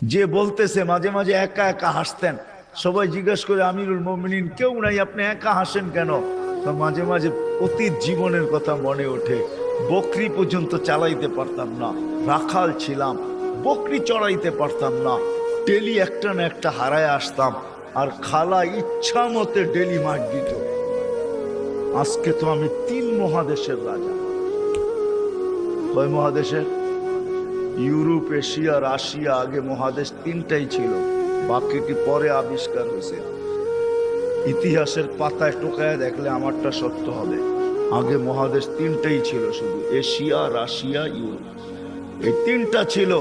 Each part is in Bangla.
যে বলতেছে মাঝে মাঝে একা একা হাসতেন, সবাই জিজ্ঞেস করে আমিরুল মোমিনিন কেউ নাই, আপনি একা হাসেন কেন? তো মাঝে মাঝে অতীত জীবনের কথা মনে ওঠে। বকরি পর্যন্ত চালাইতে পারতাম না, রাখাল ছিলাম, বকরি চড়াইতে পারতাম না, ডেলি একটা না একটা হারায় আসতাম, আর খালা ইচ্ছা মতে ডেলি মার দিত। আজকে তো আমি 3 মহাদেশের রাজা। কয় মহাদেশের? Europe, Asia, Russia. আগে মহাদেশ 3টাই ছিল, বাকিটি পরে আবিষ্কার হয়েছে। ইতিহাসের পাতায় টোকায় দেখলে আমারটা সত্য হবে। আগে মহাদেশ 3টাই ছিল, শুধু এশিয়া, রাশিয়া, ইউরোপ, এই 3টা ছিল।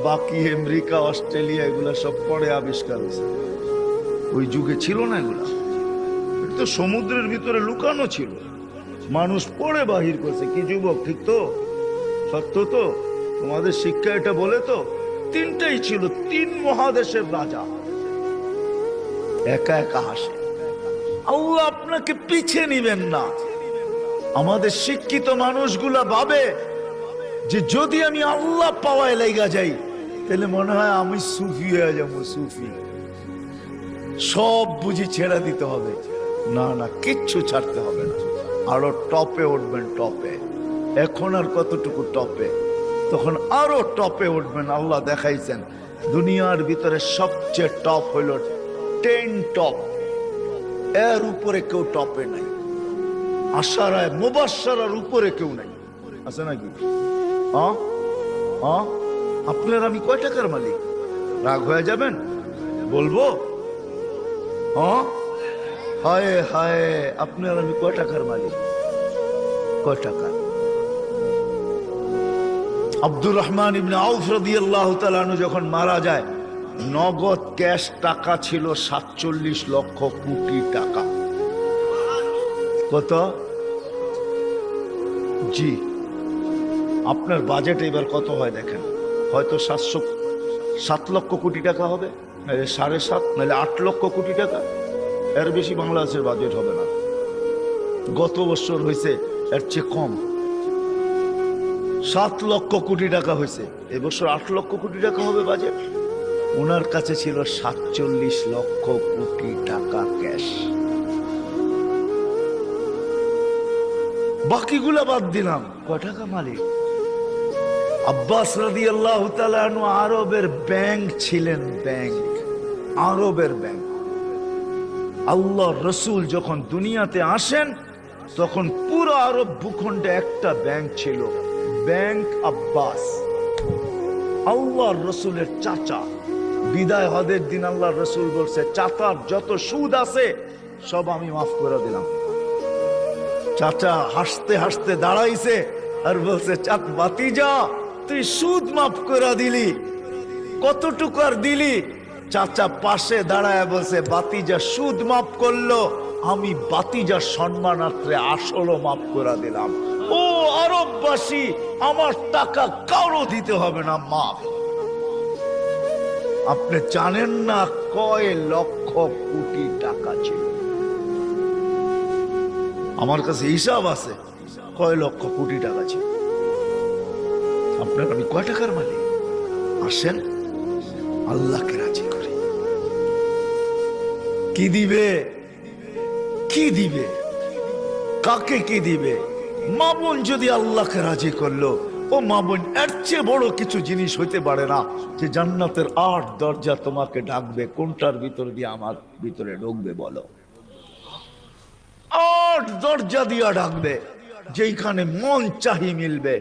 বাকি আমেরিকা, অস্ট্রেলিয়া এগুলা সব পরে আবিষ্কার হয়েছে। ওই যুগে ছিল না এগুলা, এটা তো সমুদ্রের ভিতরে লুকানো ছিল, মানুষ পড়ে বাহির করছে। কি যুবক, ঠিক তো? সত্য তো? তোমাদের শিক্ষা এটা বলে তো 3টাই ছিল, 3 মহাদেশের রাজা। একা একা হাসে। আল্লাহ আপনাকে পিছিয়ে নিবেন না। আমাদের শিক্ষিত মানুষগুলা ভাবে যে যদি আমি আল্লাহ পাওয়ায় লেগা যাই তাহলে মনে হয় আমি সুফি হয়ে যাবো। সুফি সব বুঝি ছেড়ে দিতে হবে। না না, কিচ্ছু ছাড়তে হবে না, আরো টপে উঠবেন। টপে এখন আর কতটুকু টপে, তখন আরো টপে উঠবেন। আল্লাহ দেখাইছেন দুনিয়ার ভিতরে সবচেয়ে টপ হইল 10 টপ, এর উপরে কেউ টপে নাই। আশারায় মুবাশশারার উপরে কেউ নাই, আছে নাকি? আপনার আমি কয় টাকার মালিক? রাগ হয়ে যাবেন? বলবো? হায় হায়, আপনার আমি কয় টাকার মালিক? কয় টাকা? আব্দুর রহমান ইবনে আউফ রাদিয়াল্লাহু তাআলা আনহু যখন মারা যায়, নগদ ক্যাশ টাকা ছিল 47 লক্ষ কোটি টাকা। কত? জি, আপনার বাজেট এবার কত হয় দেখেন। হয়তো 7 লক্ষ কোটি টাকা হবে, নাহলে 7.5, নাহলে 8 লক্ষ কোটি টাকা। এর বেশি বাংলাদেশের বাজেট হবে না। গত বছর হয়েছে এর চেয়ে কম, 7 লক্ষ কোটি টাকা হয়েছে। এবছর 8 লক্ষ কোটি টাকা হবে বাজেট। ওনার কাছে ছিল 47 লক্ষ কোটি টাকা ক্যাশ। বাকিগুলা বাদ দিলাম, কয় টাকা মালিক? আব্বাস রাদিয়াল্লাহু তাআলা আনহু আরবের ব্যাংক ছিলেন, ব্যাংক, আরবের ব্যাংক। আল্লাহ রসুল যখন দুনিয়াতে আসেন তখন পুরো আরব ভূখণ্ডে একটা ব্যাংক ছিল, ব্যাংক আব্বাস। আল্লাহ রসুলের চাচা। বিদায় হজের দিন আল্লাহ রসুল বলছে, চাচার যত সুদ আছে সব আমি মাফ করে দিলাম। চাচা হাসতে হাসতে দাঁড়াইছে আর বলছে, চাক বাতিজা, তুই সুদ মাফ করে দিলি, কতটুকু আর দিলি? চাচা পাশে দাঁড়ায় বলছে, বাতিজা সুদ মাফ করলো, আমি বাতিজার সম্মানার্থে আসলও মাফ করে দিলাম। ও আরববাসী, আমার টাকা কারো দিতে হবে না, মাফ। আপনি জানেন না কয় লক্ষ কোটি টাকা ছিল? আমার কাছে হিসাব আছে কয় লক্ষ কোটি টাকা ছিল। আপনার আমি কয় টাকার মালিক? আসেন আল্লাহকে রাজি করি। কি দিবে? কি দিবে? কাকে কি দিবে? মা বোন যদি আল্লাহকে রাজি করলো, ও মা বোন, এর চেয়ে বড় কিছু জিনিস হইতে পারে না যে জান্নাতের 8 দরজা তোমাকে ডাকবে। কোনটার ভিতর দিয়ে আমার ভিতরে ঢুকবে বলো? 8 দরজা দিয়া ডাকবে, যেখানে মন চাহি মিলবে।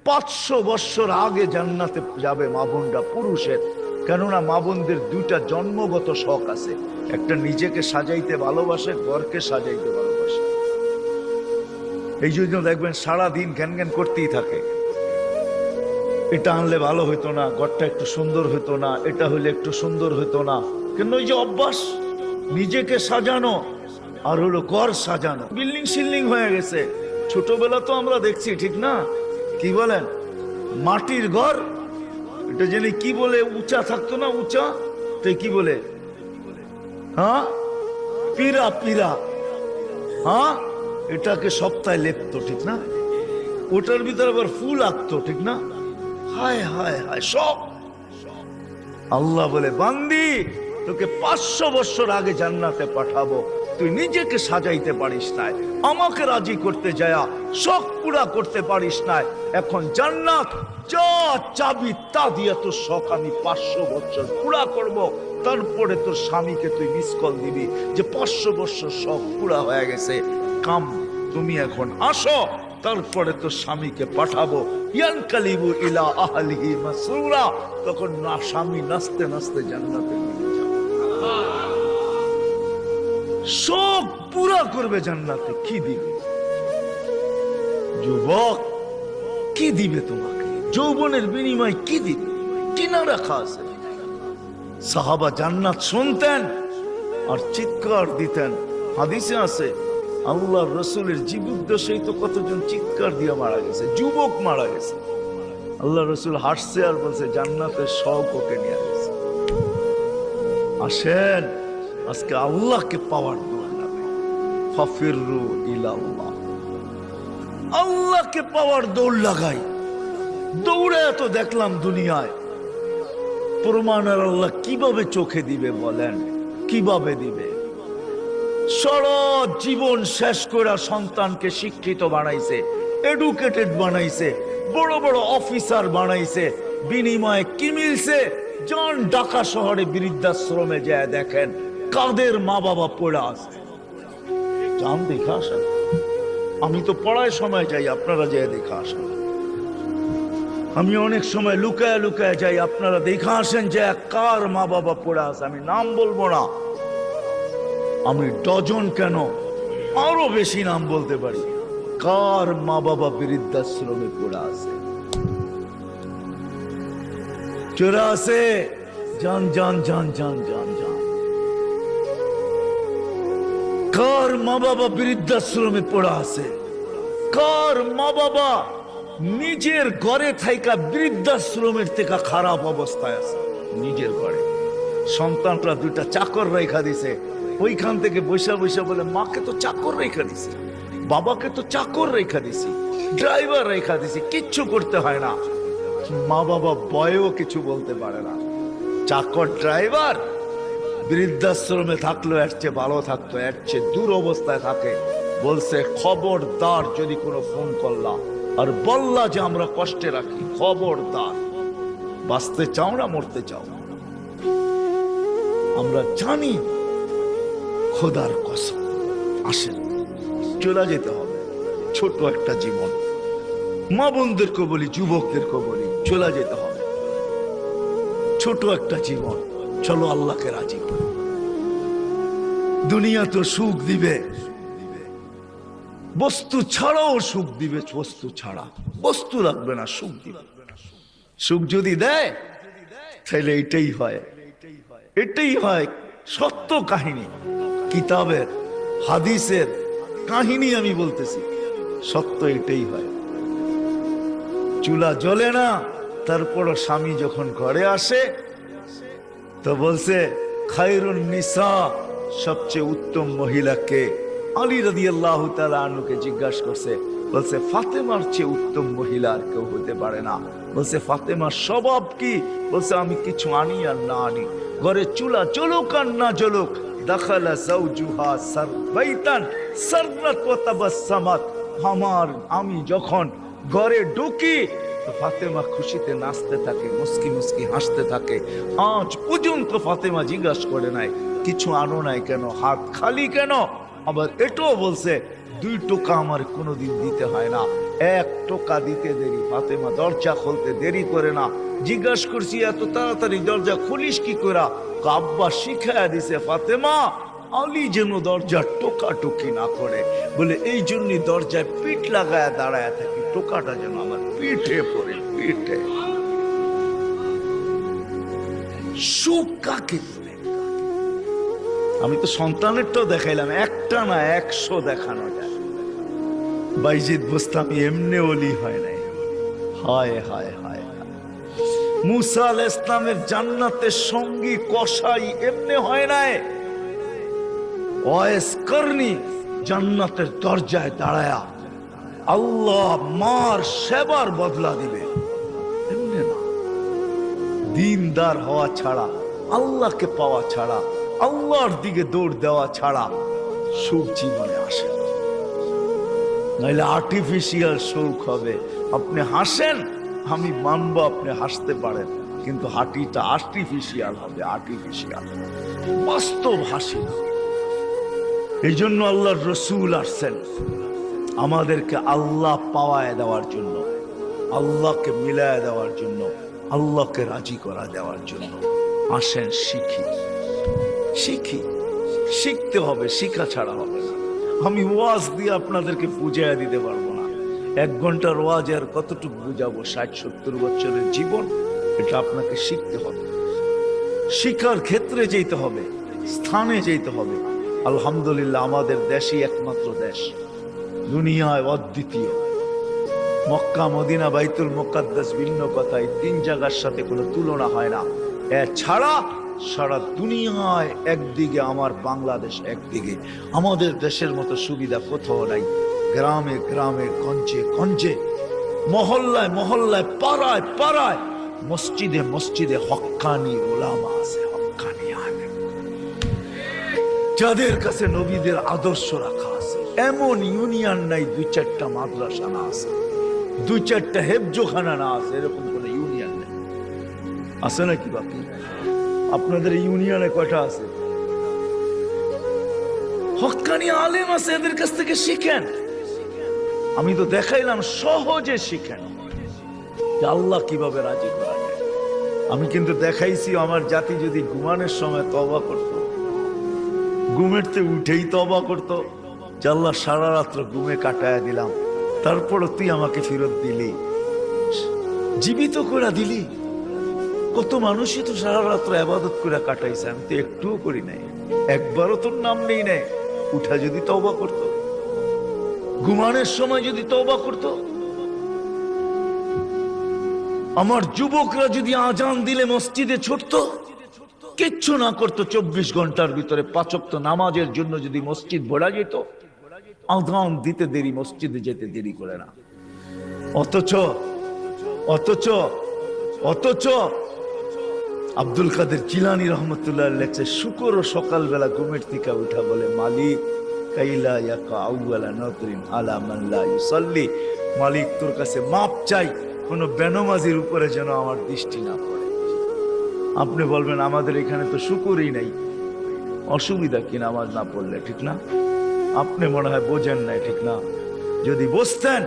500 বছর আগে জান্নাতে যাবে মা বোনরা, পুরুষের। কেননা মা বোনদের 2টা জন্মগত শখ আছে, একটা নিজেকে সাজাইতে ভালোবাসে, ঘরকে সাজাইতে ভালোবাসে। এই জন্য দেখবেন সারাদিন জ্ঞান জ্ঞান করতেই থাকে, এটা আনলে ভালো হইতো না, ঘরটা একটু সুন্দর হইতো না, এটা হইলে একটু সুন্দর হইতো না। কেন? ওই যে অভ্যাস, নিজেকে সাজানো আর হলো ঘর সাজানো। বিল্ডিং সিল্ডিং হয়ে গেছে। ছোটবেলা তো আমরা দেখছি, ঠিক না? কি বলেন? মাটির ঘর, এটা জেনে কি বলে, উঁচা থাকতো না, উঁচা, তো কি বলে? হ্যাঁ, পিরা, পিরা। হ্যাঁ, এটাকে সপ্তাহে লেপতো, ঠিক না? ওটার ভিতরে আবার ফুল আঁকতো, ঠিক না? হায় হায় হায়, সব আল্লাহ বলে, বান্দি তোকে 500 বছর আগে জান্নাতে পাঠাবো, তুই নিজেকে সাজাইতে পারিস নাই, আমাকে রাজি করতে যায়া শখ পুরা করতে পারিস নাই। এখন জান্নাত যা চাবি তা দিয়ে তোর শখ আমি 500 বছর পুরা করব। তারপরে তোর স্বামীকে তুই মিস কল দিবি যে 500 বছর শখ পুরা হয়ে গেছে, কাম তুমি এখন আসো। তারপরে তোর স্বামীকে পাঠাবো, ইয়ানকালিবু ইলা আহলিহি মাসরুরা। তখন না স্বামী নাচতে নাচতে জান্নাতে নিয়ে যাবে, শখ পুরা করবে জান্নাতে। কি দিবে যুবক? কি দিবে তোমাকে? যৌবনের বিনিময় কি দিবে? কিনা রাখা আছে? সাহাবা জান্নাত শুনতেন আর চিৎকার দিতেন। হাদিসে আছে আল্লাহর রাসূলের জীবদ্দশায় তো কতজন চিৎকার দিয়ে মারা গেছে, যুবক মারা গেছে। আল্লাহ রাসূল হাসছে আর বলছে জান্নাতের শখ ওকে নিয়ে গেছে। আসেন আজকে আল্লাহকে পাওয়ার দোয়া লাগে, ফাফিরু ইলাল্লাহ। আল্লাহকে পাওয়ার দৌড় লাগাই। দৌড়ে এত দেখলাম দুনিয়ায়, প্রমাণের আল্লাহ কিভাবে চোখে দিবে বলেন? কিভাবে দিবে? সারা জীবন শেষ করে সন্তানকে শিক্ষিত বানাইছে, এডুকেটেড বানাইছে, বড় বড় অফিসার বানাইছে, বিনিময়ে কি মিলছে? যান ঢাকা শহরে বৃদ্ধাশ্রমে যায় দেখেন কাদের মা বাবা পড়ে আছে, যান দেখে আসেন। আমি তো পড়ায় সময় যাই, আপনারা যেয়ে দেখে আসেন। আমি অনেক সময় লুকায় লুকায় যাই, আপনারা দেখে আসেন যে কার মা বাবা পড়ে আছে। আমি নাম বলবো না, আমি ডজন কেন আরো বেশি নাম বলতে পারি, কার মা বাবা বৃদ্ধাশ্রমে পড়ে আছে। চলে আছে, জান জান জান জান জান জান। কার মা বাবা বৃদ্ধাশ্রমে পড়ে আছে? কার মা বাবা নিজের ঘরে থাইকা বৃদ্ধাশ্রমের থেকে খারাপ অবস্থায় আছে? নিজের ঘরে সন্তানরা দুইটা চাকর রেখা দিছে, ওইখান থেকে বৈশা বৈশা বলে মাকে তো চাকর রেখা দিছি, বাবাকে তো চাকর রেখা দিছি, ড্রাইভার রেখা দিছি, কিচ্ছু করতে হয় না। মা বাবা বয়েও কিছু বলতে পারে না। চাকর ড্রাইভার বৃদ্ধাশ্রমে থাকলো এর চেয়ে ভালো থাকতো, এর চেয়ে দূর অবস্থায় থাকে। বলছে খবরদার যদি কোনো ফোন করলা আর বললা যে আমরা কষ্টে রাখি, খবরদার। বাঁচতে চাও না মরতে চাও? আমরা জানি খোদার কসম। আসেন চলে যেতে হবে, ছোট একটা জীবন। মা বোনদেরকে বলি, যুবকদেরকে বলি, চলে যেতে হবে, ছোট একটা জীবন। চলো আল্লাহকে রাজি করি। দুনিয়া তো সুখ দিবে, বস্তু ছাড়াও সুখ দিবে। বস্তু ছাড়া, বস্তু লাগবে না, সুখ দিবে। সুখ যদি দেয় তাহলে এটাই হয়, এটাই হয় সত্য কাহিনী। কিতাবের হাদিসের কাহিনী আমি বলতেছি, সত্য এটাই হয়। চুলা জ্বলে না, তারপরও স্বামী যখন ঘরে আসে তো বলছে খায়রুন নিসা, সবচেয়ে উত্তম মহিলাকে? আলী রাদিয়াল্লাহু তাআলা আনহুকে জিজ্ঞাসা করছে, বলছে ফাতেমার চেয়ে উত্তম মহিলা আর কেউ হতে পারে না। বলছে ফাতেমার স্বভাব কি? বলছে আমি কিছু আনি আর না আনি, ঘরে চুলা জ্বলুক আর না জ্বলুক, দাখালা যাওজুহা সারবাইতান সাররাত ওয়া তাবাসসামাত। আমি যখন ঘরে ঢুকি তো ফাতেমা খুশিতে নাচতে থাকে, মুস্কি মুস্কি হাসতে থাকে। আজ পর্যন্ত ফাতেমা জিজ্ঞাসা করে নাই কিছু আনো নাই কেন, হাত খালি কেন। আবার এটাও বলছে 2 টোকা আমার কোনোদিন দিতে হয় না, 1 টোকা দিতে দেরি। ফাতেমা দরজা খুলতে দেরি করে না। জিজ্ঞাসা করছি এত তাড়াতাড়ি দরজা খুলিস কি করে? আব্বা শিখায়া দিছে ফাতেমা আলী যেন দরজা টোকাটুকি না করে, বলে এই জন্যই দরজায় পিঠ লাগায় দাঁড়ায় থাকি, টোকাটা যেন আমার পিঠে পড়ে। পিঠে সুখ কাকে বলে? আমি তো সন্তানেরটাও দেখাইলাম, একটা না 100 দেখানো যায়। বাইজিদ বোস্তামি এমনি ওলি হয় নাই। হায় হায় হায়। মুসা আলাইহিস সালামের জান্নাতের সঙ্গী কসাই এমনি হয় নাই। ওয়াইস করনি জান্নাতের দরজায় দাঁড়ায়া আল্লাহ মার সেবার বদলা দিবে, এমনি না। দিনদার হওয়া ছাড়া, আল্লাহকে পাওয়া ছাড়া, আল্লাহর দিকে দৌড় দেওয়া ছাড়া সুখ জীবনে আসে না। নাহলে আর্টিফিশিয়াল সুখ হবে। আপনি হাসেন, আমি মানবো আপনি হাসতে পারেন, কিন্তু হাঁটিটা আর্টিফিশিয়াল হবে, আর্টিফিশিয়াল, বাস্তব হাসি না। এই জন্য আল্লাহর রসুল আসছেন আমাদেরকে আল্লাহ পাওয়ায় দেওয়ার জন্য, আল্লাহকে মিলায় দেওয়ার জন্য, আল্লাহকে রাজি করা দেওয়ার জন্য। আসেন শিখি, শিখি, শিখতে হবে, শিখা ছাড়া হবে না। আমি ওয়াজ দিয়ে আপনাদেরকে বুঝাইয়া দিতে পারবো না। 1 ঘন্টার ওয়াজ আর কতটুকু বুঝাবো? 60-70 বছরের জীবন, এটা আপনাকে শিখতে হবে। শিক্ষার ক্ষেত্রে যেতে হবে, স্থানে যেতে হবে। আলহামদুলিল্লাহ, আমাদের দেশই একমাত্র দেশ, দুনিয়ায় অদ্বিতীয়। মক্কা, মদিনা, বাইতুল মুকাদ্দাস ভিন্ন কথা, এই 3 জায়গার সাথে কোনো তুলনা হয় না। এছাড়া সারা দুনিয়ায় একদিকে আমার বাংলাদেশ, একদিকে আমাদের দেশের মতো সুবিধা কোথাও নাই। গ্রামে গ্রামে, গঞ্জে গঞ্জে, মহল্লায় মহল্লায়, পাড়ায় পাড়ায়, মসজিদে মসজিদে হক্কানি ওলামা আছে, হক্কানি আলেম, যাদের কাছে নবীদের আদর্শ রাখা আছে। এমন ইউনিয়ন নাই 2-4টা মাদ্রাসা না আছে, 2-4টা হেফজোখানা না আছে, এরকম কোন ইউনিয়ন নেই। আছে নাকি? বাকি আপনাদের ইউনিয়নে কয়টা আছে? হক্কানি আলেম আছে, এদের কাছ থেকে শিখেন। আমি তো দেখাইলাম, সহজে শিখেন যে আল্লাহ কিভাবে রাজি করা যায়। আমি কিন্তু দেখাইছি আমার জাতি যদি ঘুমানোর সময় তওবা করত, ঘুমেরতে উঠেই তওবা করত, যে আল্লাহ সারা রাত্র ঘুমে কাটায়া দিলাম, তারপরও তুই আমাকে ফেরত দিলি, জীবিত করে দিলি। কত মানুষই তো সারা রাত্র ইবাদত করে কাটাইছে, আমি তো একটুও করি নাই, একবারও তোর নাম নেই নাই। উঠা যদি তওবা করত, ঘুমানোর সময় যদি তওবা করত, আমার যুবকরা যদি আজান দিলে মসজিদে ছুটতো, কিচ্ছু না করতো, 24 ঘন্টার ভিতরে 5 ওয়াক্ত নামাজের জন্য যদি মসজিদ ভরা যেত, আজান দিতে দেরি, মসজিদে যেতে দেরি করে না। অথচ অথচ অথচ আব্দুল কাদের জিলানী রহমতুল্লাহ লেখছে, শুকর সকালবেলা ঘুমের থেকে উঠা বলে, মালিক কাইলা ইয়াকা আউয়ালা নাতরিন আলা মান লা ইউসাল্লি, মালিক তোর কাছে মাপ চাই, কোন বেনমাজির উপরে যেন আমার দৃষ্টি না পড়ে। আপনি বলবেন আমাদের এখানে তো শুকরই নাই, অসুবিধা কি নামাজ না পড়লে? ঠিক না? আপনি মনে হয় বোঝেন নাই, ঠিক না? যদি বুঝতেন,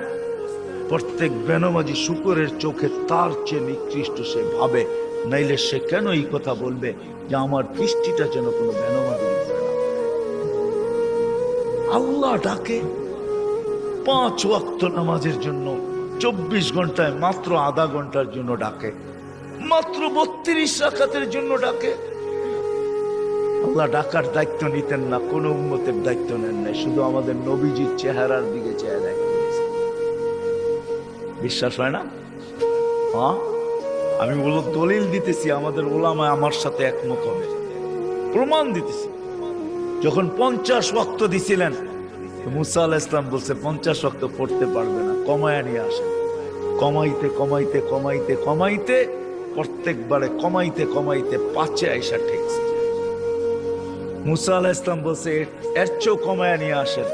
প্রত্যেক বেনমাজি শুকরের চোখে তার চেয়ে নিকৃষ্ট সে ভাবে, নাইলে সে কেন এই কথা বলবে যে আমার দৃষ্টিটা যেন কোনো বেনমাজির উপরে না। আল্লাহ ডাকে 5 ওয়াক্ত নামাজের জন্য, 24 ঘন্টায় মাত্র আধা ঘন্টার জন্য ডাকে, মাত্র 32 রাকাতের জন্য ডাকে। আল্লাহ ডাকার দায়িত্ব নিতেন না, কোন উম্মতের দায়িত্ব নেন নাই, শুধু আমাদের নবীজির চেহারার দিকে চেয়ে দায়িত্ব নিয়েছেন। বিশ্বাস হয় না? হ্যাঁ, আমি বলো দলিল দিতেছি, আমাদের ওলামা আমার সাথে একমত হবে, প্রমাণ দিতেছি। যখন 50 ওয়াক্ত দিছিলেন, মুসা আলাইহিস সালাম বলছে 50 ওয়াক্ত পড়তে পারবে না, কমায় নিয়ে আসেন। কমাইতে কমাইতে কমাইতে কমাইতে প্রত্যেকবারে কমাইতে কমাইতে 5-এ আইসা ঠেকছে। মুসা আলাইহিস সালাম বলছে এর চেয়েও কমায় নিয়ে আসেন।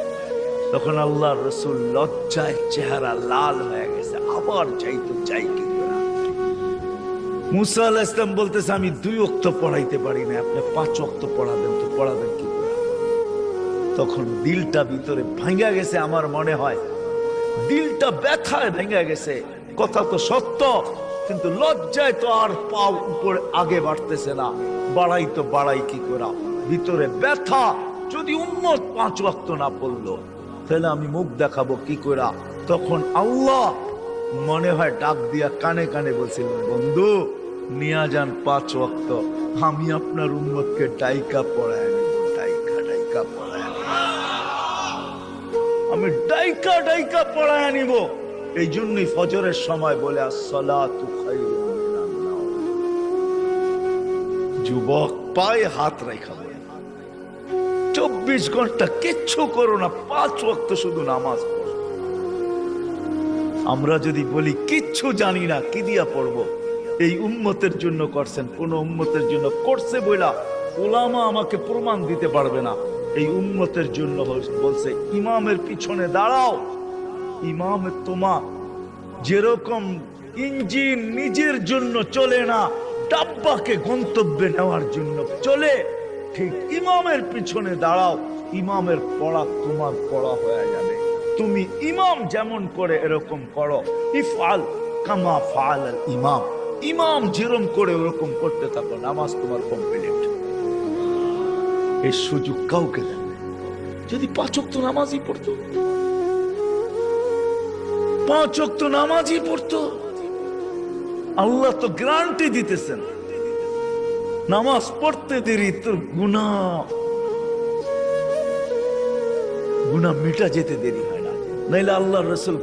তখন আল্লাহর রাসূল লজ্জায় চেহারা লাল হয়ে গেছে, আবার চাইতো, চাই কি করে। মুসা আলাইহিস সালাম বলতেছে আমি 2 ওয়াক্ত পড়াইতে পারি না, আপনি 5 ওয়াক্ত পড়াবেন, তো পড়াবেন কি করে? তখন দিলটা ভিতরে ভাঙা গেছে, আমার মনে হয় দিলটা ব্যথায় ভেঙে গেছে। কথা তো সত্য, কিন্তু লজ্জায় তো আর পাও উপরে আগে বাড়তেছে না, বাড়াই তো বাড়াই কি করা, ভিতরে ব্যথা। যদি উম্মত 5 ওয়াক্ত না পড়লো, তাহলে আমি মুখ দেখাবো কি করা? তখন আল্লাহ মনে হয় ডাক দিয়া কানে কানে বলছিলেন, বন্ধু নিয়া যান 5 ওয়াক্ত, আমি আপনার উম্মতকে ডাইকা পড়ায় নেব, ডাইকা ডাইকা পড়ায় নেব, আমি ডাইকা ডাইকা পড়ায় নিব। এই জন্যই ফজরের সময় বলে আসসালাতু খায়রুম মিনান নাওম। যুবক পায়ে হাত রাখা বলে 24 ঘন্টা কিচ্ছু করো না, 5 ওয়াক্ত শুধু নামাজ পড়ো। আমরা যদি বলি কিচ্ছু জানি না, কি দিয়া পড়বো? এই উম্মতের জন্য করছেন, কোন উম্মতের জন্য করছে বইলা ওলামা আমাকে প্রমাণ দিতে পারবে না। এই উম্মতের জন্য বলছে ইমামের পিছনে দাঁড়াও। ইমামে তোমা যেরকম ইঞ্জিন নিজের জন্য চলে না, ডাব্বাকে গন্তব্যে নেওয়ার জন্য চলে, ঠিক ইমামের পিছনে দাঁড়াও। ইমামের পড়া তোমার পড়া হয়ে যাবে। তুমি ইমাম যেমন করে এরকম করো। ইফআল কামা ফাআল ইমাম, ইমাম যেরকম করে ওরকম করতে থাকো, নামাজ তোমার কমপ্লিট। এই সুযোগ কাউকে দেন। যদি 5 ওয়াক্ত নামাজই পড়তো, 5 ওয়াক্ত নামাজই পড়তো, আল্লাহ তো গ্যারান্টি দিতেছেন নামাজ পড়তে দেরি তোর গুনাহ মিটা যেতে দেরি হয় না। নাইলে আল্লাহ রসুল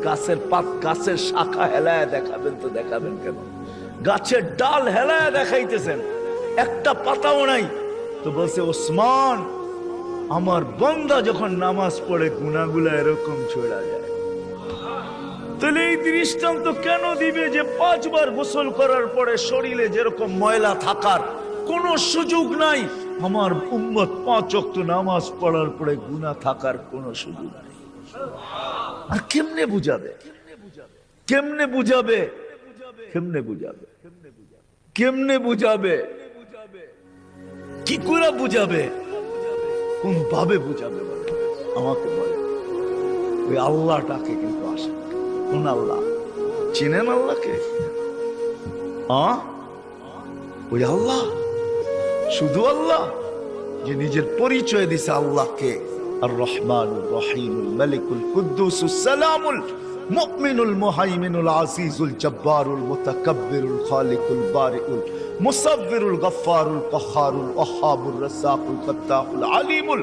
গাছের শাখা হেলায় দেখাবেন তো দেখাবেন কেন? গাছের ডাল হেলায় দেখাইতেছেন, একটা পাতাও নাই, তো বলছে ওসমান আমার বান্দা যখন নামাজ পড়ে গুনাহগুলা এরকম ছড়া যায়। তাহলে এই দৃষ্টান্ত কেন দিবে যে 5 বার গোসল করার পরে শরীরে যেরকম ময়লা থাকার কোনো সুযোগ নাই, আমার উম্মত 5 ওয়াক্ত নামাজ পড়ার পরে গুনাহ থাকার কোনো সুযোগ নাই? আর কেমনে বুঝাবে? কেমনে বুঝাবে? কেমনে বুঝাবে? কেমনে বুঝাবে? কি করে বুঝাবে? কোন ভাবে বুঝাবে আমাকে বলে? ওই আল্লাহটাকে কিন্তু আসে। কোন আল্লাহ? চিনেন আল্লাহকে? ওই আল্লাহ, শুধু আল্লাহ যে নিজের পরিচয় দিছে আল্লাহকে আর রহমানুর রহিমুল মালিকুল কুদ্দুসুস সালামুল মুমিনুল মুহাইমিনুল আজিজুল জব্বারুল মুতাকাব্বিরুল খালিকুল বারিউল মুসাব্বিরুল গফফারুল কহ্হারুল ওয়াহ্হাবুর রাজ্জাকুল ফাত্তাহুল আলিমুল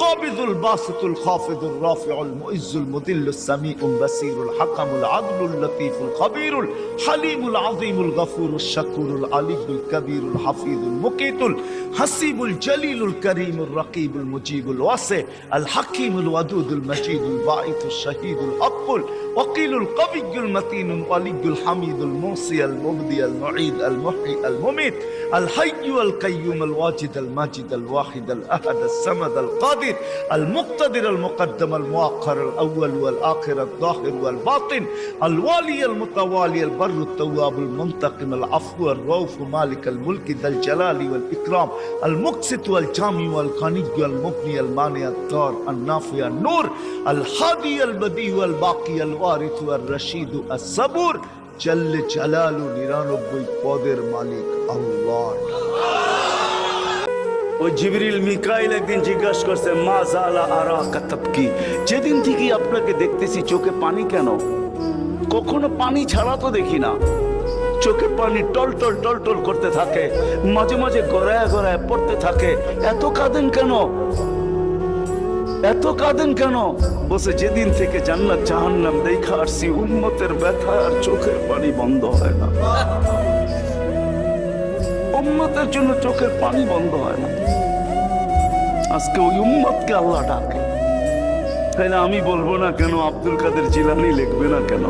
قابض الباسط الخافض الرافع المعز المذل السميع البصير الحكم العدل اللطيف الخبير الحليم العظيم الغفور الشكور العلي الكبير الحفيظ المقيت الحسيب الجليل الكريم الرقيب المجيب الواسع الحكيم الودود المجيد الباعث الشهيد الحق الوكيل القوي المتين الولي الحميد الموصي المبدي المعيد المحيي المميت الحي القيوم الواجد الماجد الواحد الأحد الصمد القادر المقتدر المقدم المؤخر الأول والآخر الظاهر والباطن الوالي المتوالي البر التواب المنتقم العفو الرؤوف مالك الملك ذا الجلال والإكرام المقسط والجامع والغني المغني المانع الضار النافع النور الهادي البديع الباقي الوارث الرشيد الصبور جل جلاله 99 পদের মালিক আল্লাহ। ওই জিবরিল মিকাইল একদিন জিজ্ঞাসা করছে মা জালা আরাকা তাবকি, যেদিন থেকে আপনাকে দেখতেছি চোখে পানি কেন? কখনো পানি ছাড়া তো দেখি না। চোখে পানি টলটল টলটল করতে থাকে, মাঝে মাঝে গড়ায় গড়ায় পড়তে থাকে, এত কাঁদেন কেন? এত কাঁদেন কেন? বসে যেদিন থেকে জান্নাত জাহান্নাম দেখা আসছি উম্মতের ব্যথা আর চোখের পানি বন্ধ হয় না। উম্মতের জন্য চোখের পানি বন্ধ হয় না। আজকে ওই উম্মতকে আল্লাহ ডাকে। তাইলে আমি বলবো না কেন আব্দুল কাদের জিলানী লিখবে না কেন?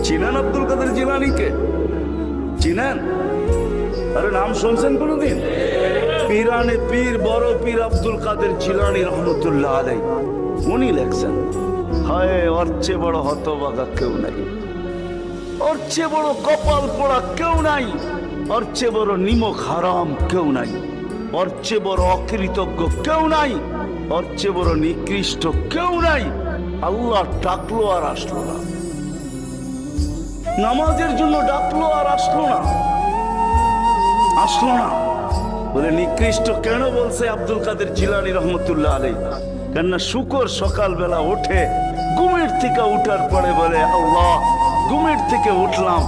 চিনেন আব্দুল কাদের জিলানীকে? চিনেন? আরে নাম শুনছেন কোনদিন? পীরানে পীর বড় পীর আব্দুল কাদের জিলানী রহমতুল্লাহ আলাইহি উনি লেখছেন, হায় ওর চেয়ে বড় হতভাগা কেউ নাই, ওর চেয়ে বড় কপাল পোড়া কেউ নাই, ওর চেয়ে বড় নিমক হারাম কেউ নাই, ওর চেয়ে বড় অকৃতজ্ঞ কেউ নাই, ওর চেয়ে বড় নিকৃষ্ট কেউ নাই। আল্লাহ ডাকলো আর আসলো না, নামাজের জন্য ডাকলো আর আসলো না, আসলো না। বলে নিকৃষ্ট কেন বলছে আব্দুল কাদের জিলানী রহমতুল্লাহ আলাইহি? কেননা শুকর সকালবেলা ওঠে, ঘুমের থেকে উঠার পরে বলে আল্লাহ ঘুমের থেকে উঠলাম,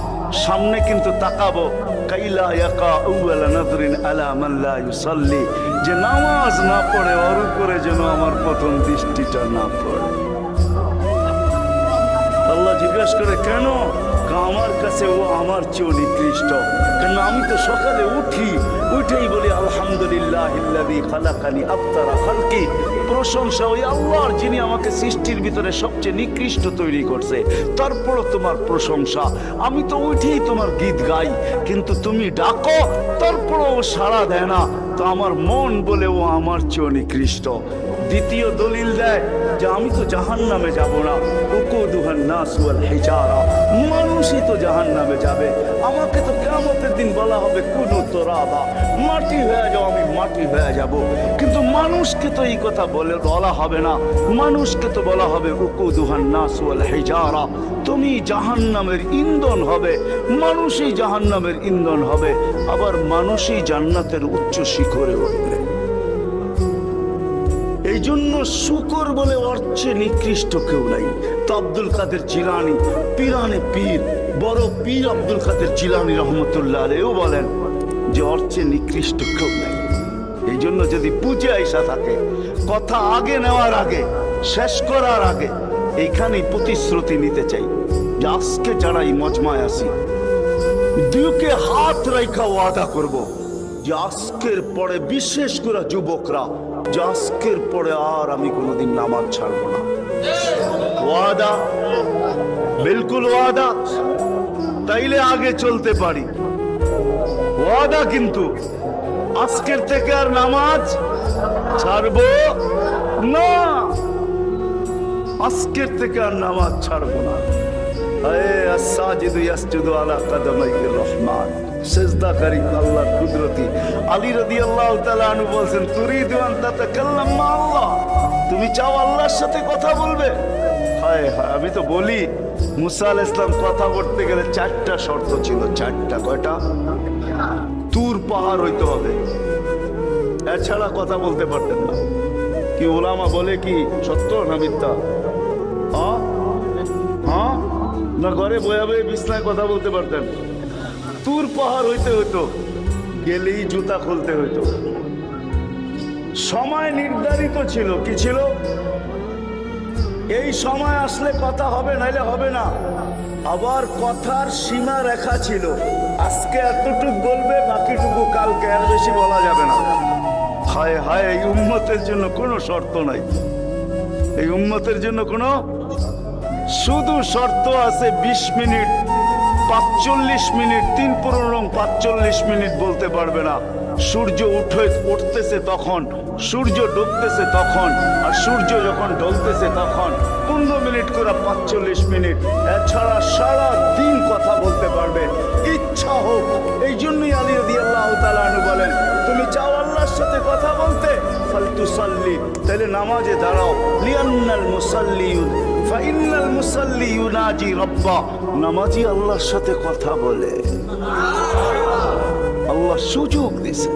সামনে কিন্তু তাকাবো কাইলা ইয়াকা আউয়ালা নাযরিন আলা মান লা ইউসাল্লি, যে নামাজ না পড়ে ওর উপরে যেন আমার প্রথম দৃষ্টিটা না পড়ে। আল্লাহ জিজ্ঞাসা করে কেন? আমার কাছে ও আমার চেয়েও নিকৃষ্ট। কারণ আমি তো সকালে উঠেই বলি আলহামদুলিল্লাহিল্লাযী খালাকানি আফতারা খালকি, প্রশংসা ওই আল্লাহর যিনি আমাকে সৃষ্টির ভিতরে সবচেয়ে নিকৃষ্ট তৈরি করছে, তারপরও তোমার প্রশংসা। আমি তো উঠেই তোমার গীত গাই, কিন্তু তুমি ডাকো তারপরও ও সাড়া দেয় না, তো আমার মন বলে ও আমার চেয়েও নিকৃষ্ট। দ্বিতীয় দলিল দেয় যে আমি তো জাহান্নামে যাব না, উকুদুহান নাস ওয়াল হিজারা, মানুষই তো জাহান্নামে যাবে। আমাকে তো কিয়ামতের দিন বলা হবে কুনু তুরাবা, মাটি হয়ে যাও, আমি মাটি হয়ে যাব। কিন্তু মানুষকে তো এই কথা বলা হবে না, মানুষকে তো বলা হবে উকুদুহান নাস ওয়াল হিজারা, তুমি জাহান্নামের ইন্ধন হবে, মানুষই জাহান্নামের ইন্ধন হবে, আবার মানুষই জান্নাতের উচ্চ শিখরে উঠবে। এই জন্য শুকর বলে অর্থে নিকৃষ্ট কেউ নাই। তো আব্দুল কাদের জিলানী, পীরানে পীর, বড় পীর আব্দুল কাদের জিলানী রহমতুল্লাহ আলাইহিও বলেন যে অর্থে নিকৃষ্ট কেউ নাই। এই জন্য যদি বুঝে আইসা থাকে, কথা আগে নেওয়ার আগে, শেষ করার আগে এইখানেই প্রতিশ্রুতি নিতে চাই যে আজকে যারা এই মজমায় আসি, দুকে হাত রাইখা ওয়াদা করব যে আজকের পরে, বিশেষ করে যুবকরা, যে আজকের পরে আর আমি কোনোদিন নামাজ ছাড়বো না। ওয়াদা, বিলকুল ওয়াদা, তাইলে আগে চলতে পারি। ওয়াদা কিন্তু আজকের থেকে আর নামাজ ছাড়বো না, আজকের থেকে আর নামাজ ছাড়বো না। সেজদাকারী আল্লাহর কুদরতি। আলী রাদিয়াল্লাহু তাআলা আনহু বলেন, তুরিদু আন তাতাকাল্লাম মা আল্লাহ, তুমি চাও আল্লাহর সাথে কথা বলবে? হায় হায়, আমি তো বলি মুসা আলাইহিস সালাম কথা বলতে গেলে 4টা শর্ত ছিল। 4টা, কয়টা? তুর পাহাড় হইতে হবে, এছাড়া কথা বলতে পারতেন না। কি ওলামা বলে কি সত্য না মিথ্যা? হ্যাঁ না, ঘরে বয়ে বয়ে বিছনায় কথা বলতে পারতেন? তুর পাহাড় হইতে হইতো, গেলেই জুতা খুলতে হইতো। সময় নির্ধারিত ছিল, কি ছিল? এই সময় আসলে কথা হবে, নাইলে হবে না। আবার কথার সীমা রেখা ছিল, আজকে এতটুকু বলবে, বাকিটুকু কালকে, আর বেশি বলা যাবে না। হায় হায়, এই উম্মতের জন্য কোনো শর্ত নাই, এই উম্মতের জন্য কোনো, শুধু শর্ত আছে 20 মিনিট, 45 মিনিট, 3-4 মিনিট বলতে পারবে না। সূর্য উঠতেছে তখন, সূর্য ডুবতেছে তখন, আর সূর্য যখন ঢলতেছে তখন 15 মিনিট করে 45 মিনিট। এছাড়া সারা দিন কথা বলতে পারবে, ইচ্ছা হোক। এই জন্যই আলী রাদিয়াল্লাহু তাআলা আনহু বলেন, তুমি চাও আল্লাহর সাথে কথা বলতে, ফালতুসাল্লি, তাহলে নামাজে দাঁড়াও। লিআন্নাল মুসাল্লিয়ুন ফাইন্নাল মুসাল্লি ইউনাজি রাব্বা, নামাজি আল্লাহর সাথে কথা বলে। আল্লাহ সুযোগ দিয়েছে,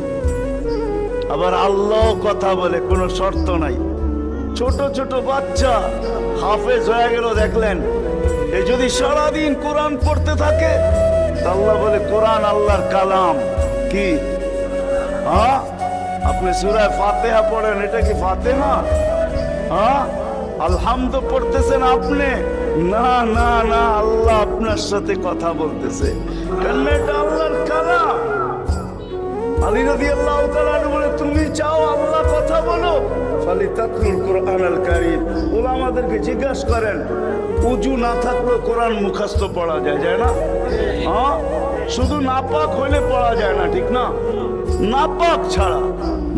আবার আল্লাহ কথা বলে, কোনো শর্ত নাই। ছোট ছোট বাচ্চা হাফেজ হয়ে গেল, দেখলেন, এ যদি সারাদিন কোরআন পড়তে থাকে, আল্লাহ বলে কোরআন আল্লাহর কালাম। কি আপনি সূরা ফাতিহা পড়েন, এটা কি ফাতিহা? আলহামদু পড়তেছেন আপনি? না না না, আল্লাহ আপনার সাথে কথা বলতেছে, কারণ এটা আল্লাহর কালাম। আলী রাদিয়াল্লাহু তাআলা বলে, তুমি চাও আল্লাহ কথা বলো, ফালিতাতলুল কুরআনাল কারীম। ওলামাদেরকে জিজ্ঞাসা করেন, উজু না থাকলেও কোরআন মুখস্থ পড়া যায়, যায় না? শুধু নাপাক হইলে পড়া যায় না, ঠিক না? নাপাক ছাড়া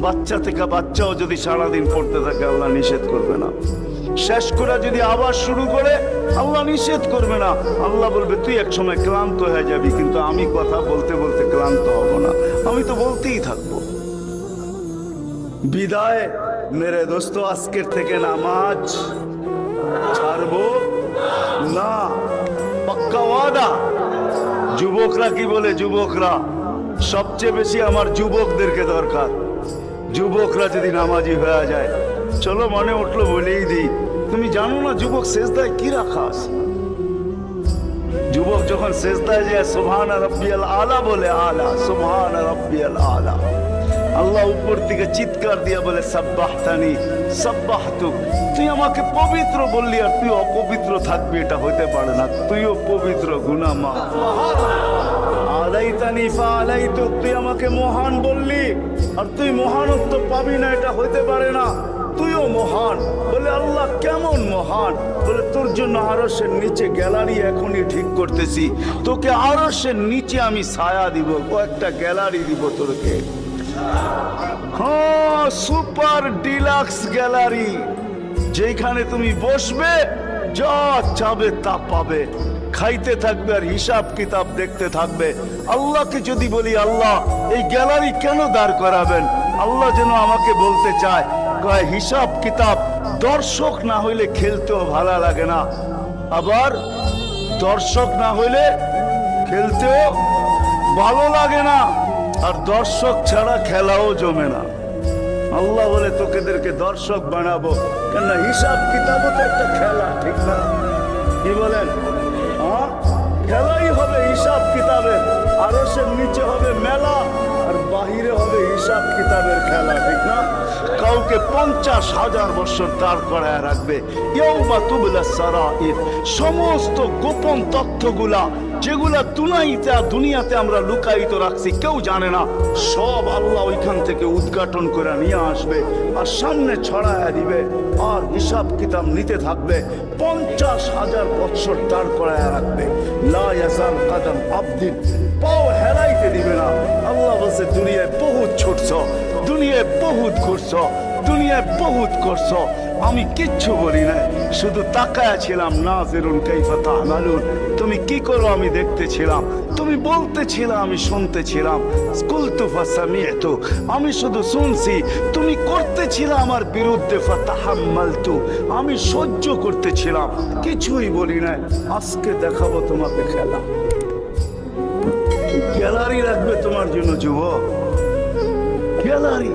বাচ্চা থেকে বাচ্চাও যদি সারাদিন পড়তে থাকে, আল্লাহ নিষেধ করবে না। শেষ করে যদি আবার শুরু করে, আল্লাহ নিষেধ করবে না। আল্লাহ বলবে, তুই এক সময় ক্লান্ত হয়ে যাবি, কিন্তু আমি কথা বলতে বলতে ক্লান্ত হব না, আমি তো বলতেই থাকবো। বিদায় মেরে দোস্ত, আজকের থেকে নামাজ ছাড়বো না, পাক্কা ওয়াদা। যুবকরা কি বলে? যুবকরা সবচেয়ে বেশি আমার যুবকদেরকে দরকার। যুবকরা যদি নামাজি হয়ে যায়, চলো মনে উঠলো বলেই দিই, তুমি জানো না যুবক সেজদায় কি রাখা আছে? যুবক যখন সেজদায় যায় সুবহান রাব্বিয়াল আলা বলে, আলা সুবহান রাব্বিয়াল আলা, আল্লাহ উপর থেকে চিৎকার দিয়া বলে সাব্বাহতানি সাব্বাহতুক, তুই আমাকে পবিত্র বললি আর তুই অপবিত্র থাকবি, এটা হইতে পারে না। তুইও পবিত্র, গুনাহ মাফ। আলাইতানি ফাআলাইতুক, তুই আমাকে মহান বললি আর তুই মহানত্ব পাবি না, এটা হইতে পারে না। তুইও মহান। বলে আল্লাহ কেমন মহান? বলে তোর জন্য আরশের নিচে গ্যালারি এখনই ঠিক করতেছি, তোকে আরশের নিচে আমি ছায়া দিব, কয়েকটা গ্যালারি দিব তোকে। হ্যাঁ, সুপার ডিলাক্স গ্যালারি, যেখানে তুমি বসবে যা চাবে তা পাবে, খাইতে থাকবে আর হিসাব কিতাব দেখতে থাকবে। আল্লাহকে যদি বলি আল্লাহ এই গ্যালারি কেন দাঁড় করাবেন, আল্লাহ যেন আমাকে বলতে চায় কয় হিসাব কিতাব দর্শক না হইলে খেলতেও ভালো লাগে না, আবার দর্শক না হইলে খেলতেও ভালো লাগে না, আর দর্শক ছাড়া খেলাও জমে না। আল্লাহ বলে তোকেদেরকে দর্শক বানাবো, কেন হিসাব কিতাবও তো একটা খেলা, ঠিক না? কি বলেন? খেলাই হবে হিসাব কিতাবের, আরশের নিচে হবে মেলা আর বাহিরে হবে হিসাব কিতাবের খেলা, ঠিক না? কাউকে 50,000 বছর দাঁড় করায় রাখবে। ইয়াউমা তুবলা সারাইর, সমস্ত গোপন তথ্যগুলা যেগুলা দুনিয়াতে আমরা লুকায়িত রাখছি, কেউ জানে না, সব আল্লাহ ওইখান থেকে উদ্ঘাটন করে নিয়ে আসবে আর সামনে ছড়ায়া দিবে, আর হিসাব কিতাব নিতে থাকবে। 50,000 বছর দাঁড় করায় রাখবে। লা ইয়াজাল কদম আবদিন, পাও হেলাইতে দিবে না। আল্লাহ বলছে দুনিয়ায় বহুত ছুটছ, দুনিয়ায় বহুত ঘুরছ, দুনিয়ায় বহুত করছ, আমি কিচ্ছু বলি না, শুধু তাকায়া ছিলাম। নাজিরুন কাইফা তা'মালুন, তুমি কি করো আমি দেখতেছিলাম, তুমি বলতেছিলাম আমি শুনতেছিলাম। কুলতু ফাসামি'তু, আমি শুধু শুনছি, তুমি করতেছিলাম আমার বিরুদ্ধে। ফাতাহাম্মালতু, আমি সহ্য করতেছিলাম, কিছুই বলি না। আজকে দেখাবো তোমাকে খেলা। গ্যালারি রাখবে তোমার জন্য যুবক, গ্যালারি,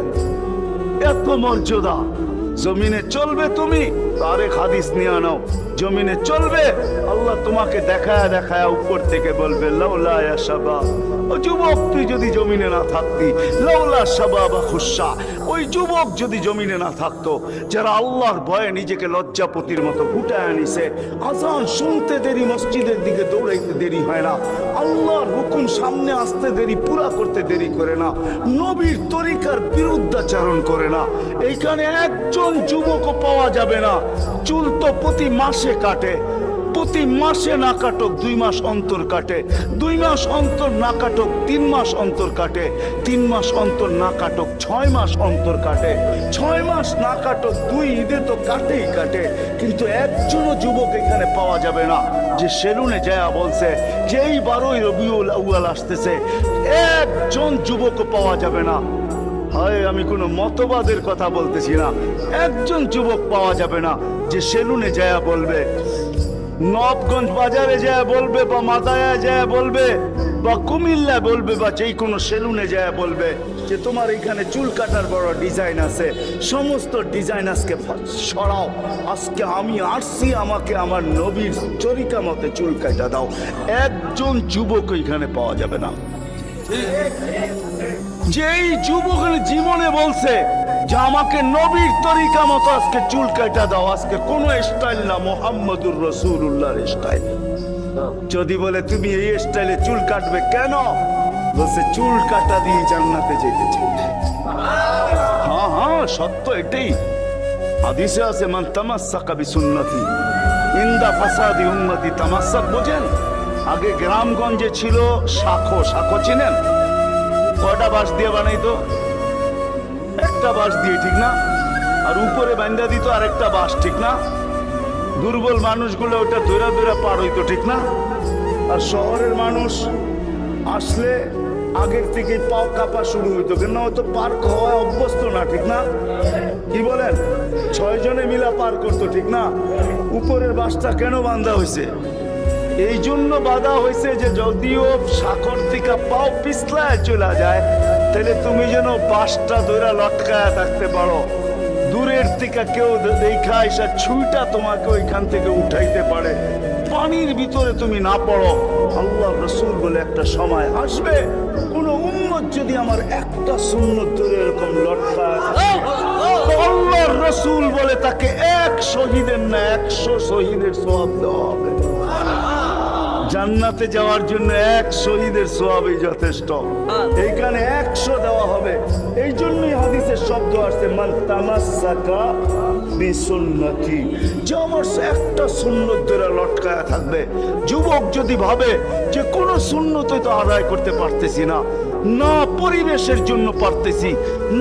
এত মর্যাদা। জমিনে চলবে তুমি, আরেক হাদিস নিয়ে আনো, জমিনে চলবে, আল্লাহ তোমাকে দেখায়া দেখায়া উপর থেকে বলবে লাউলা ইয়া শাবাব, ও যুবক তুই যদি জমিনে না থাকতি, লাউলা শাবাব খুশা, ওই যুবক যদি জমিনে না থাকতো, যারা আল্লাহর ভয়ে নিজেকে লজ্জাপতির মতো ফুটায় নিছে, আজান শুনতে দেরি, মসজিদের দিকে দৌড়াইতে দেরি হয় না, আল্লাহর হুকুম সামনে আসতে দেরি, পুরা করতে দেরি করে না, নবীর তরিকার বিরুদ্ধাচরণ করে না, এইখানে একজন যুবকও পাওয়া যাবে না। চুল তো প্রতি মাসে কাটে, প্রতি মাসে না কাটক 2 মাস অন্তর কাটে, 2 মাস অন্তর না কাটক 3 মাস অন্তর কাটে, 3 মাস অন্তর না কাটক 6 মাস অন্তর কাটে, 6 মাস না কাটক 2 ঈদে তো কাটেই কাটে। কিন্তু একজনও যুবক এখানে পাওয়া যাবে না যে সেলুনে যায় বলছে যে এই 12ই রবিউল আউয়াল আসতেছে, একজন যুবকও পাওয়া যাবে না। হয় আমি কোনো মতবাদের কথা বলতেছি না, একজন যুবক পাওয়া যাবে না যে সেলুনে যায় বলবে, নবগঞ্জ বাজারে যায় বলবে, বা মাদায়া যায় বলবে, বা কুমিল্লা বলবে, বা যেই কোনো সেলুনে যায় বলবে যে তোমার এখানে চুল কাটার বড় ডিজাইন আছে, সমস্ত ডিজাইন আজকে সরাও, আজকে আমি আসছি, আমাকে আমার নবীর তরিকা মতে চুল কাটা দাও। একজন যুবক এখানে পাওয়া যাবে না। যেই যুবক জীবনে বলছে যে আমাকে নবীর তরিকা মতো আজকে চুল কাটা দাও, আজকে কোন স্টাইল না, মুহাম্মদুর রাসূলুল্লাহর স্টাইল। যদি বলে তুমি এই স্টাইলে চুল কাটবে কেন, বলছে চুল কাটা দিয়ে জান্নাতে যেতে চাই। হ্যাঁ হ্যাঁ, সত্য এটাই, হাদিসে আছে মান তামাসসাকা বিসুন্নতি ইনদা ফাসাদি উম্মতি তামাসসাক। বোঝেন, আগে গ্রামগঞ্জে ছিল শাখো, শাখো চিনেন? কয়টা বাঁশ দিয়ে বানাইতো? একটা বাঁশ দিয়ে, ঠিক না? আর উপরে বান্ধা দিত আরেকটা বাঁশ, ঠিক না? দুর্বল মানুষগুলো ওটা ধরে ধরে পার হইতো, ঠিক না? আর শহরের মানুষ আসলে আগের থেকে পাও কাঁপা শুরু হইতো, কেন হয়তো পার হওয়া অভ্যস্ত না, ঠিক না? কি বলেন? 6 জনে মিলা পার করতো, ঠিক না? উপরের বাঁশটা কেন বাঁধা হয়েছে? এই জন্য বাধা হয়েছে যে যদিও সাখর থেকে পাও পিছলায় চলে যায়, তাহলে তুমি যেন বাঁশটা ধরে লটকায় থাকতে পারো, দূরের থেকে কেউ দেখা এসে ছুঁইটা তোমাকে ওইখান থেকে উঠাইতে পারে। পানির ভিতরে তুমি না পড়ো, আল্লাহ রসুল বলে একটা সময় আসবে, কোন উম্মত যদি আমার একটা সুন্নত ধরে এরকম লটকায় থাকে, তো আল্লাহর রসুল বলে তাকে 1 শহীদের না 100 শহীদের সওয়াব দেওয়া হবে। জান্নাতে যাওয়ার জন্য 1 শহীদের সওয়াবই যথেষ্ট, এইখানে 100 দেওয়া হবে। এই জন্যই হাদিসের শব্দ আসছে মান তামাসসাকা বিসুন্নতি, যে আমার একটা সুন্নত ধরে লটকায়া থাকবে। যুবক যদি ভাবে যে কোনো সুন্নতই তো আদায় করতে পারতেছি না, না পরিবেশের জন্য পারতেছি,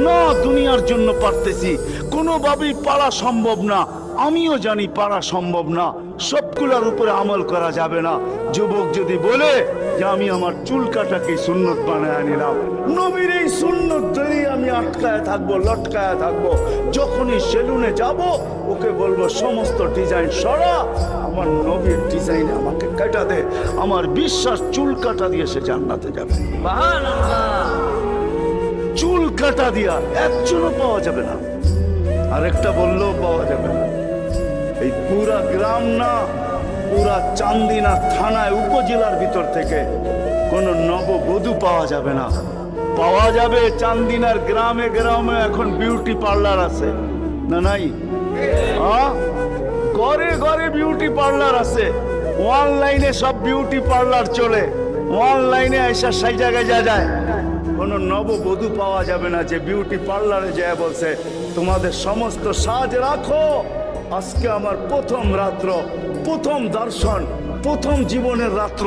না দুনিয়ার জন্য পারতেছি, কোনোভাবেই পারা সম্ভব না, আমিও জানি পারা সম্ভব না, সবগুলোর উপরে আমল করা যাবে না। যুবক যদি বলে যে আমি আমার চুল কাটাকে সুন্নত বানায় নিলাম, নবীর এই সুন্নত ধরেই আমি আটকায় থাকবো, লটকায় থাকবো, যখনই সেলুনে যাব ওকে বলবো সমস্ত ডিজাইন সরা, আমার নবীর ডিজাইনে আমাকে কাটা দে, আমার বিশ্বাস চুল কাটা দিয়ে সে জান্নাতে যাবে। চুল কাটা দিয়া একজনও পাওয়া যাবে না, আরেকটা বললেও পাওয়া যাবে না। এই পুরা গ্রাম না, পুরা চান্দিনা থানায় উপজেলার ভিতর থেকে কোনো নববধূ পাওয়া যাবে না। পাওয়া যাবে চান্দিনার গ্রামে গ্রামে এখন বিউটি পার্লার আছে না নাই? ঘরে ঘরে বিউটি পার্লার আছে, অনলাইনে সব বিউটি পার্লার চলে, অনলাইনে এসে সেই জায়গায় যায়। কোনো নববধূ পাওয়া যাবে না যে বিউটি পার্লারে যায় বলছে তোমাদের সমস্ত সাজ রাখো, আজকে আমার প্রথম রাত্র, প্রথম দর্শন, প্রথম জীবনের রাত্র,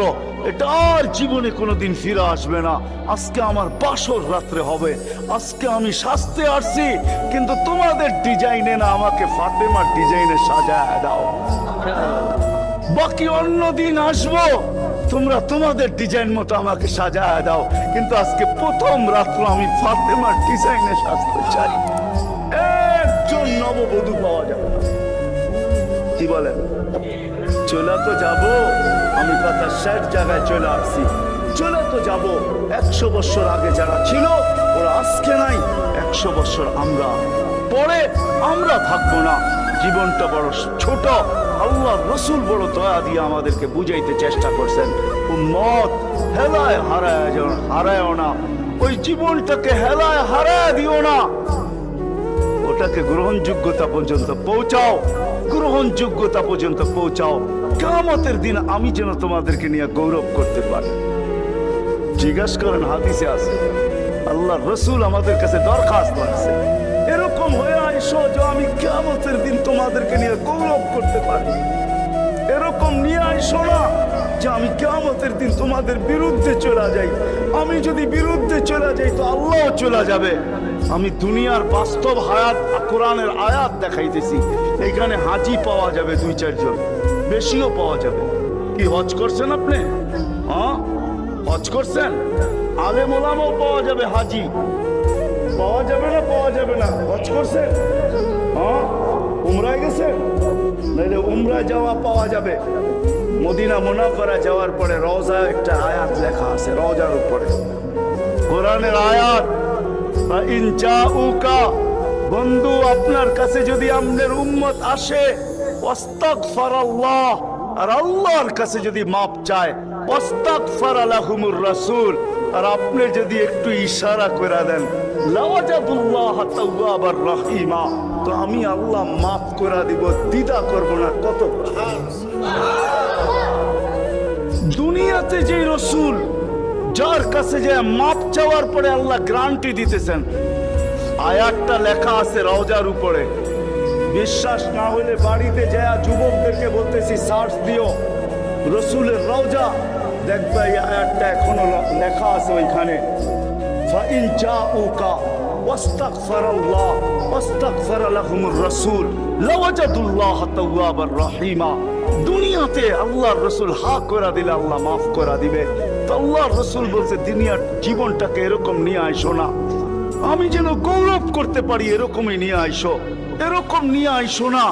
এটা আর জীবনে কোনোদিন ফিরে আসবে না, আজকে আমার বাসর রাত্রে হবে, আজকে আমি সাজতে আসছি, কিন্তু তোমাদের ডিজাইনে না, আমাকে ফাতেমার ডিজাইনে সাজায় দাও, বাকি অন্য দিন আসবো, তোমরা তোমাদের ডিজাইন মতো আমাকে সাজায় দাও, কিন্তু আজকে প্রথম রাত্র আমি ফাতেমার ডিজাইনে সাজতে চাই। একজন নববধূ পাওয়া যাবে না। কি বলেন? চলে তো যাব, আমি কথা শেষ জায়গায় চলে আসছি, চলে তো যাব। 100 বছর আগে যারা ছিল ওরা আজকে নাই, 100 বছর আমরা পরে আমরা থাকবো না। জীবনটা বড় ছোট, আল্লাহ রসুল বড় দয়া দিয়ে আমাদেরকে বুঝাইতে চেষ্টা করছেন, উম্মত হেলায় হারায় না, ওই জীবনটাকে হেলায় হারায় দিও না, ওটাকে গ্রহণযোগ্যতা পর্যন্ত পৌঁছাও, গ্রহণযোগ্যতা পর্যন্ত পৌঁছাও। কিয়ামতের দিন আমি যেন তোমাদেরকে নিয়ে গৌরব করতে পারি। জিজ্ঞাসা করেন, হাদিসে আছে, আল্লাহ রসুল আমাদের কাছে দরখাস্ত আছে, এরকম হয়ে আইসো যে আমি কিয়ামতের দিন তোমাদেরকে নিয়ে গৌরব করতে পারি। এরকম নিয়ে আইসো না যে আমি কিয়ামতের দিন তোমাদের বিরুদ্ধে চলে যাই। আমি যদি বিরুদ্ধে চলে যাই তো আল্লাহ চলে যাবে। আমি দুনিয়ার বাস্তব হায়াত, কোরআনের আয়াত দেখাইতেছি। এখানে হাজি পাওয়া যাবে 2-4 জন, বেশিও পাওয়া যাবে। কি হজ করছেন আপনি? হ্যাঁ, হজ করছেন? আলেম ওলামাও পাওয়া যাবে, হাজি পাওয়া যাবে না? পাওয়া যাবে না? হজ করছেন? হ্যাঁ, উমরায় গেছেন? নাইলে উমরায় যাওয়া পাওয়া যাবে। মদিনা মুনাফারা যাওয়ার পরে রওজায় একটা আয়াত লেখা আছে, রওজার উপরে কোরআনের আয়াত, বন্ধু আপনার কাছে যদি আপনার উম্মত আসে, ওয়াস্তাগফিরাল্লাহ, আর আল্লাহর কাছে যদি মাপ চায়, ওয়াস্তাগফারা লাহুমুর রাসূল, আর আপনি যদি একটু ইশারা করে দেন, লাওয়াজাদুল্লাহ তাওয়াবার রহিমা, তো আমি আল্লাহ মাফ করে দিব, দ্বিধা করব না। কত দুনিয়াতে যে রসুল যার কাছে যে মাপ চাওয়ার পরে আল্লাহ গ্যারান্টি দিতেছেন, আয়াতটা লেখা আছে রওজার উপরে। বিশ্বাস না হলে বাড়িতে যায় যুবকদেরকে বলতেছি সার্চ দিও রসুলের রওজা, দেখবে এই আয়াতটা এখনো লেখা আছে ওইখানে। ফাইন জাউকা ওয়াস্তাগফিরাল্লাহ ওয়াস্তাগফির লাহুমুর রাসূল লাওয়াজাদুল্লাহ তাওয়াবার রহিমা। দুনিয়াতে আল্লাহর রসুল হা করে দিলে আল্লাহ মাফ করে দিবে। তো আল্লাহর রসুল বলছে দুনিয়ার জীবনটাকে এরকম নিয়ে আইসো না, আমি যেন গৌরব করতে পারি এরকমই নিয়ে আইসো। এরকম নিয়ে আইসো না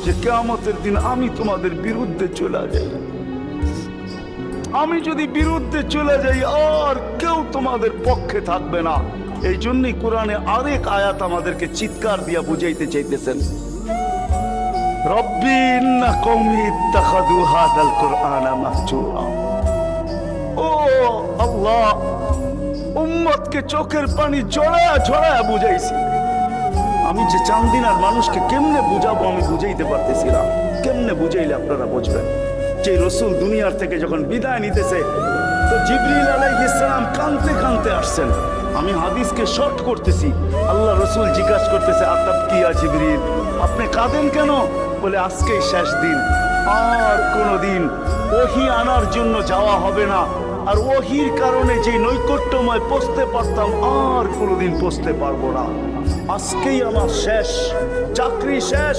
যে কিয়ামতের দিন আমি তোমাদের বিরুদ্ধে চলে যাই। আমি যদি বিরুদ্ধে চলে যাই আর কেউ তোমাদের পক্ষে থাকবে না। এই জন্যই কোরআনে আরেক আয়াত আমাদেরকে চিৎকার দিয়া বুঝাইতে চাইতেছেন, রব্বি ইন্না কওমি ইত্তাখাযু হাযাল কুরআনা মাহজুরা। ও আল্লাহ, উম্মতকে চোখের পানি ঝরায়া ঝরায়া বুঝাইছি। আমি যে চান্দিনার মানুষকে কেমনে বুঝাবো আমি বুঝাইতে পারতেছিলাম। কেমনে বুঝাইলে আপনারা বুঝবেন? যে রসুল দুনিয়ার থেকে যখন বিদায় নিতেছে তো জিবরিল আলাইহিস সালাম কাঁদতে কাঁদতে আসছেন। আমি হাদিসকে শর্ট করতেছি। আল্লাহ রসুল জিজ্ঞাসা করতেছে, আতাব কিয়া জিবরিল, আপনি কাঁদেন কেন? বলে আজকেই শেষ দিন, আর কোনোদিন ওহী আনার জন্য যাওয়া হবে না। আর ওহীর কারণে যে নৈকট্যময় পৌঁছতে পারতাম আর কোনোদিন পৌঁছতে পারবো না। আজকেই আমার শেষ, চাকরি শেষ,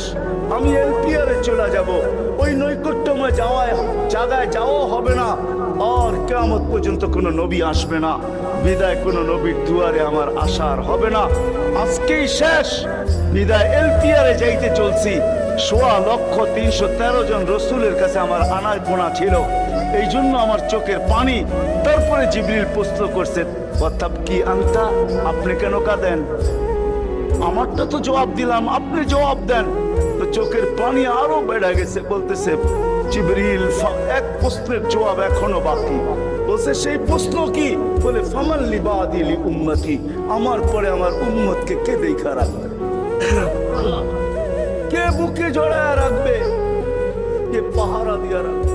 আমি এলপিআরে চলে যাব। ওই নৈকট্যময় জায়গায় যাওয়া হবে না। আর কিয়ামত পর্যন্ত কোনো নবী আসবে না। বিদায় কোনো নবীর দুয়ারে আমার আশার হবে না। আজকেই শেষ, বিদায় এলপিআরে যাইতে চলছি। 16,313 জন রসুলের কাছে আমার আনায় পোনা ছিল, এই জন্য আমার চোখের পানি। তারপরে জিবরিল প্রশ্ন করছে, ওয়াতাব কি আনতা, আপনি কেন কাঁদেন? আমারটা তো জবাব দিলাম, আপনি জবাব দেন। তো চোখের পানি আরো বেড়ে গেছে। বলতেছে জিবরিল, এক প্রশ্নের জবাব এখনো বাকি। বলছে সেই প্রশ্ন কি? বলে ফামান লিবাদি লি উম্মতি, আমার পরে আমার উম্মতকে কে দেখা রাখবে? কে বুকে জড়ায় রাখবে? কে পাহারা দিয়া রাখবে?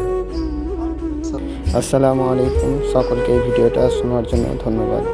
আসসালামু আলাইকুম, সকলকে এই ভিডিওটা শোনার জন্য ধন্যবাদ।